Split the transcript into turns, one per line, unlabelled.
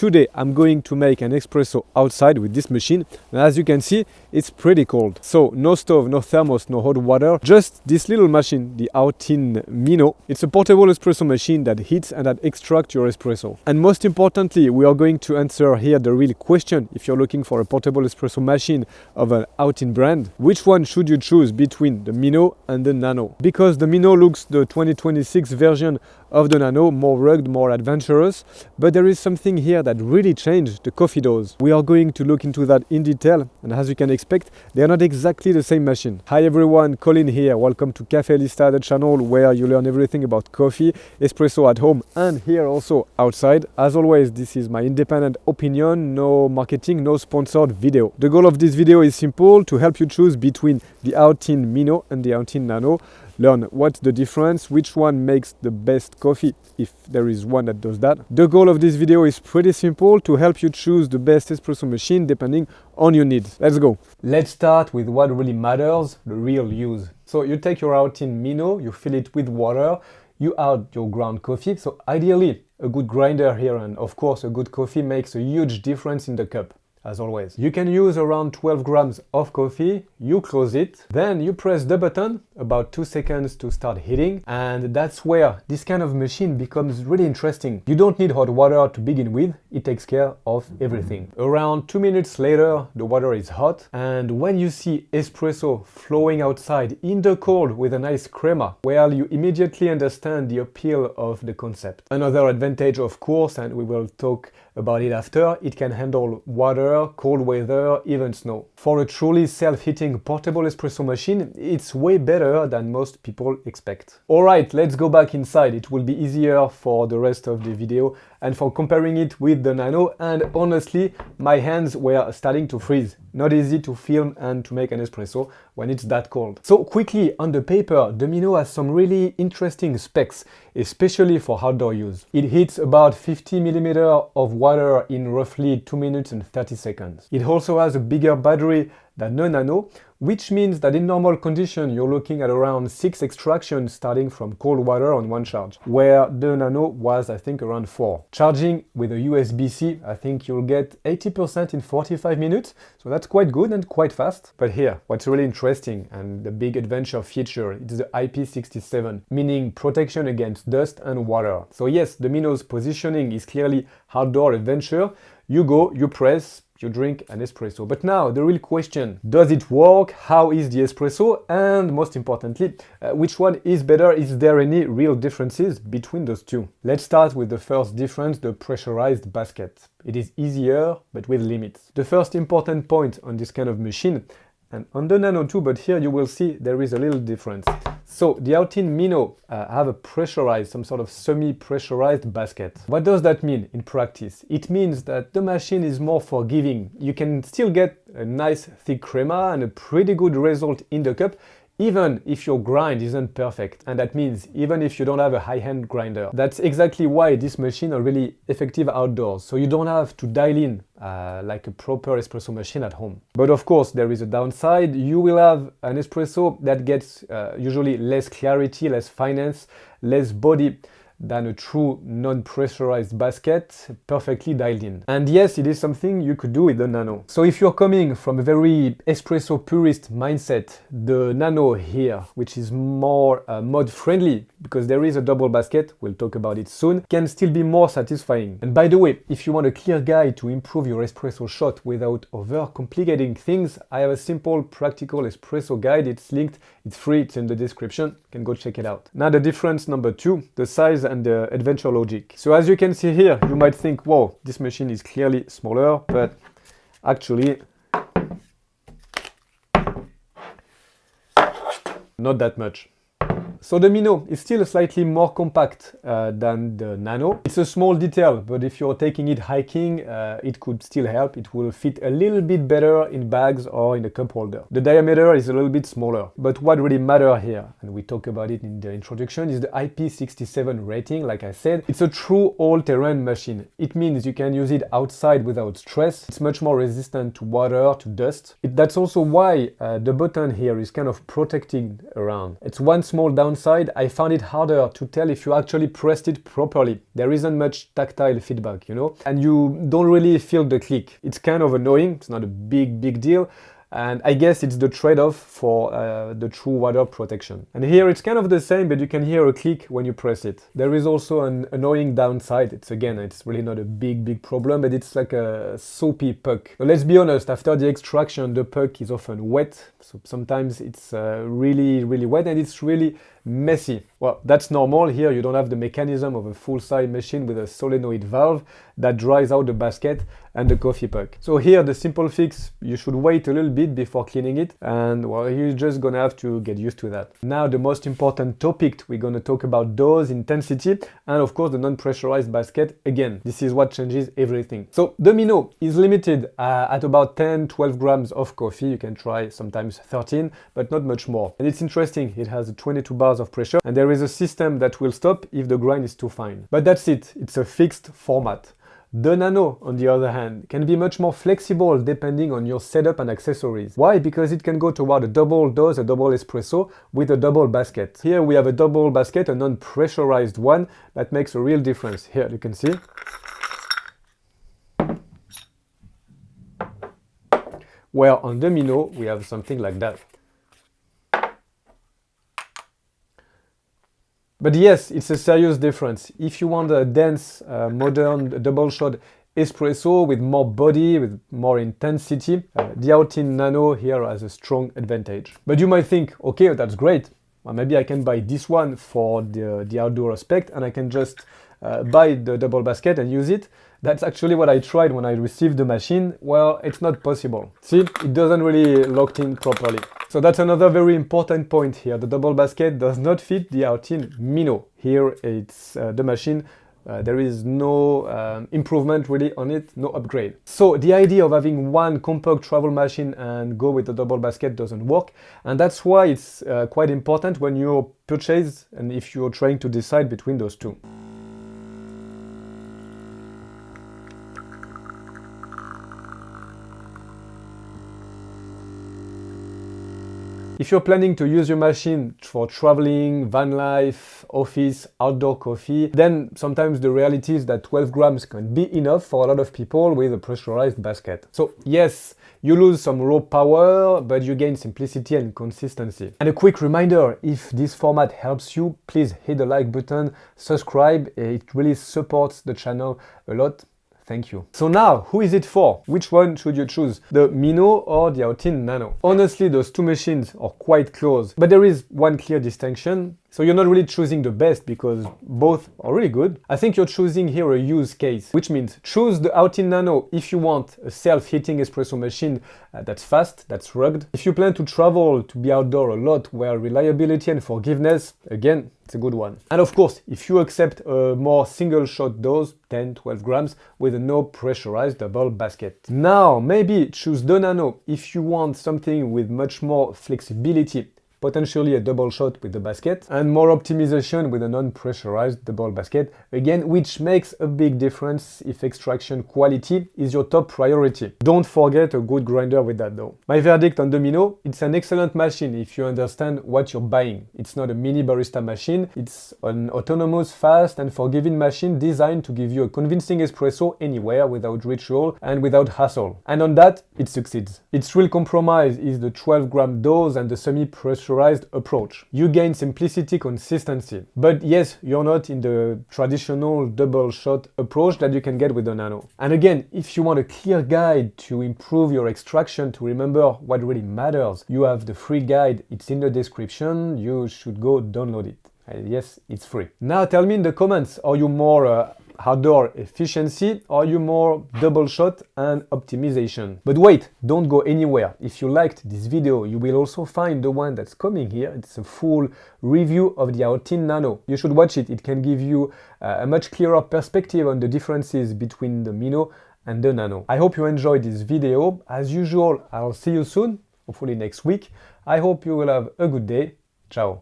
today I'm going to make an espresso outside with this machine. And as you can see, it's pretty cold. So no stove, no thermos, no hot water, just this little machine, the Outin Mino. It's a portable espresso machine that heats and that extracts your espresso. And most importantly, we are going to answer here the real question. If you're looking for a portable espresso machine of an Outin brand, which one should you choose between the Mino and the Nano? Because the Mino looks the 2026 version of the Nano, more rugged, more adventurous, but there is something here that really changed the coffee dose. We are going to look into that in detail, and as you can expect, they are not exactly the same machine. Hi everyone, Colin here. Welcome to Cafe Lista, the channel where you learn everything about coffee, espresso at home, and here also outside. As always, this is my independent opinion, no marketing, no sponsored video. The goal of this video is simple, to help you choose between the Outin Mino and the Outin Nano. Learn what's the difference, which one makes the best coffee, if there is one that does that. The goal of this video is pretty simple, to help you choose the best espresso machine depending on your needs. Let's go. Let's start with what really matters, the real use. So you take your Outin Mino, you fill it with water, you add your ground coffee. So ideally, a good grinder here and of course a good coffee makes a huge difference in the cup. As always, you can use around 12 grams of coffee, you close it, then you press the button, about 2 seconds to start heating, and that's where this kind of machine becomes really interesting. You don't need hot water to begin with, it takes care of everything. Around 2 minutes later, the water is hot, and when you see espresso flowing outside in the cold with a nice crema, well, you immediately understand the appeal of the concept. Another advantage, of course, and we will talk about it after, it can handle water, cold weather, even snow. For a truly self-heating portable espresso machine, it's way better than most people expect. Alright, let's go back inside. It will be easier for the rest of the video and for comparing it with the Nano, and honestly, my hands were starting to freeze. Not easy to film and to make an espresso when it's that cold. So quickly, on the paper, the Mino has some really interesting specs, especially for outdoor use. It heats about 50 milliliters of water in roughly 2 minutes and 30 seconds. It also has a bigger battery than the Nano, which means that in normal condition you're looking at around 6 extractions starting from cold water on one charge, where the Nano was, I think, around 4. Charging with a USB-C, I think you'll get 80% in 45 minutes, so that's quite good and quite fast. But here, what's really interesting and the big adventure feature is the IP67, meaning protection against dust and water. So yes, the Mino's positioning is clearly outdoor adventure. You go, you press, you drink an espresso. But now the real question, does it work? How is the espresso? And most importantly, which one is better? Is there any real differences between those two? Let's start with the first difference, the pressurized basket. It is easier, but with limits. The first important point on this kind of machine, and on the Nano too, but here you will see there is a little difference. So the Outin Mino have a pressurized, some sort of semi-pressurized basket. What does that mean in practice? It means that the machine is more forgiving. You can still get a nice thick crema and a pretty good result in the cup, even if your grind isn't perfect. And that means even if you don't have a high-end grinder. That's exactly why this machine are really effective outdoors. So you don't have to dial in like a proper espresso machine at home. But of course, there is a downside. You will have an espresso that gets usually less clarity, less finesse, less body than a true non-pressurized basket, perfectly dialed in. And yes, it is something you could do with the Nano. So if you're coming from a very espresso purist mindset, the Nano here, which is more mod friendly, because there is a double basket, we'll talk about it soon, can still be more satisfying. And by the way, if you want a clear guide to improve your espresso shot without over-complicating things, I have a simple, practical espresso guide. It's linked, it's free, it's in the description. You can go check it out. Now the difference number 2, the size and the adventure logic. So as you can see here, you might think, whoa, this machine is clearly smaller, but actually not that much. So the Mino is still slightly more compact than the Nano. It's a small detail, but if you're taking it hiking, it could still help. It will fit a little bit better in bags or in a cup holder. The diameter is a little bit smaller, but what really matters here, and we talk about it in the introduction, is the IP67 rating. Like I said, it's a true all-terrain machine. It means you can use it outside without stress. It's much more resistant to water, to dust. That's also why the button here is kind of protecting around. It's one small down downside, I found it harder to tell if you actually pressed it properly. There isn't much tactile feedback, you know, and you don't really feel the click. It's kind of annoying, it's not a big deal. And I guess it's the trade-off for the true water protection. And here it's kind of the same, but you can hear a click when you press it. There is also an annoying downside. It's really not a big problem, but it's like a soapy puck. But let's be honest, after the extraction, the puck is often wet. So sometimes it's really wet and it's really messy. Well, that's normal. Here you don't have the mechanism of a full-size machine with a solenoid valve that dries out the basket and the coffee puck. So here the simple fix, you should wait a little bit before cleaning it, and well, you're just gonna have to get used to that. Now the most important topic, we're gonna talk about dose, intensity, and of course the non-pressurized basket. Again, this is what changes everything. So the Mino is limited at about 10-12 grams of coffee. You can try sometimes 13, but not much more. And it's interesting, it has 22 bars of pressure, and there is a system that will stop if the grind is too fine. But that's it, it's a fixed format. The Nano, on the other hand, can be much more flexible depending on your setup and accessories. Why? Because it can go toward a double dose, a double espresso with a double basket. Here we have a double basket, a non-pressurized one, that makes a real difference. Here you can see. Where on the Mino we have something like that. But yes, it's a serious difference. If you want a dense, modern double shot espresso with more body, with more intensity, the Outin Nano here has a strong advantage. But you might think, okay, that's great. Well, maybe I can buy this one for the outdoor aspect and I can just buy the double basket and use it. That's actually what I tried when I received the machine. Well, it's not possible. See, it doesn't really lock in properly. So that's another very important point here. The double basket does not fit the Outin Mino. Here it's the machine. There is no improvement really on it, no upgrade. So the idea of having one compact travel machine and go with the double basket doesn't work. And that's why it's quite important when you purchase and if you're trying to decide between those two. If you're planning to use your machine for traveling, van life, office, outdoor coffee, then sometimes the reality is that 12 grams can be enough for a lot of people with a pressurized basket. So yes, you lose some raw power, but you gain simplicity and consistency. And a quick reminder, if this format helps you, please hit the like button, subscribe, it really supports the channel a lot. Thank you. So now, who is it for? Which one should you choose? The Mino or the Outin Nano? Honestly, those two machines are quite close, but there is one clear distinction. So you're not really choosing the best because both are really good. I think you're choosing here a use case, which means choose the Outin Nano if you want a self-heating espresso machine that's fast, that's rugged. If you plan to travel, to be outdoor a lot, where reliability and forgiveness, again, it's a good one. And of course, if you accept a more single shot dose, 10-12 grams, with a no pressurized double basket. Now, maybe choose the Nano if you want something with much more flexibility, potentially a double shot with the basket, and more optimization with a non-pressurized double basket, again, which makes a big difference if extraction quality is your top priority. Don't forget a good grinder with that though. My verdict on the Mino, it's an excellent machine if you understand what you're buying. It's not a mini barista machine, it's an autonomous, fast and forgiving machine designed to give you a convincing espresso anywhere without ritual and without hassle. And on that, it succeeds. Its real compromise is the 12-gram dose and the semi-pressurized approach. You gain simplicity, consistency. But yes, you're not in the traditional double shot approach that you can get with the Nano. And again, if you want a clear guide to improve your extraction, to remember what really matters, you have the free guide. It's in the description. You should go download it. Yes, it's free. Now tell me in the comments, are you more outdoor efficiency, or are you more double shot and optimization? But wait, don't go anywhere. If you liked this video, you will also find the one that's coming here. It's a full review of the Outin Nano. You should watch it. It can give you a much clearer perspective on the differences between the Mino and the Nano. I hope you enjoyed this video. As usual, I'll see you soon, hopefully next week. I hope you will have a good day. Ciao.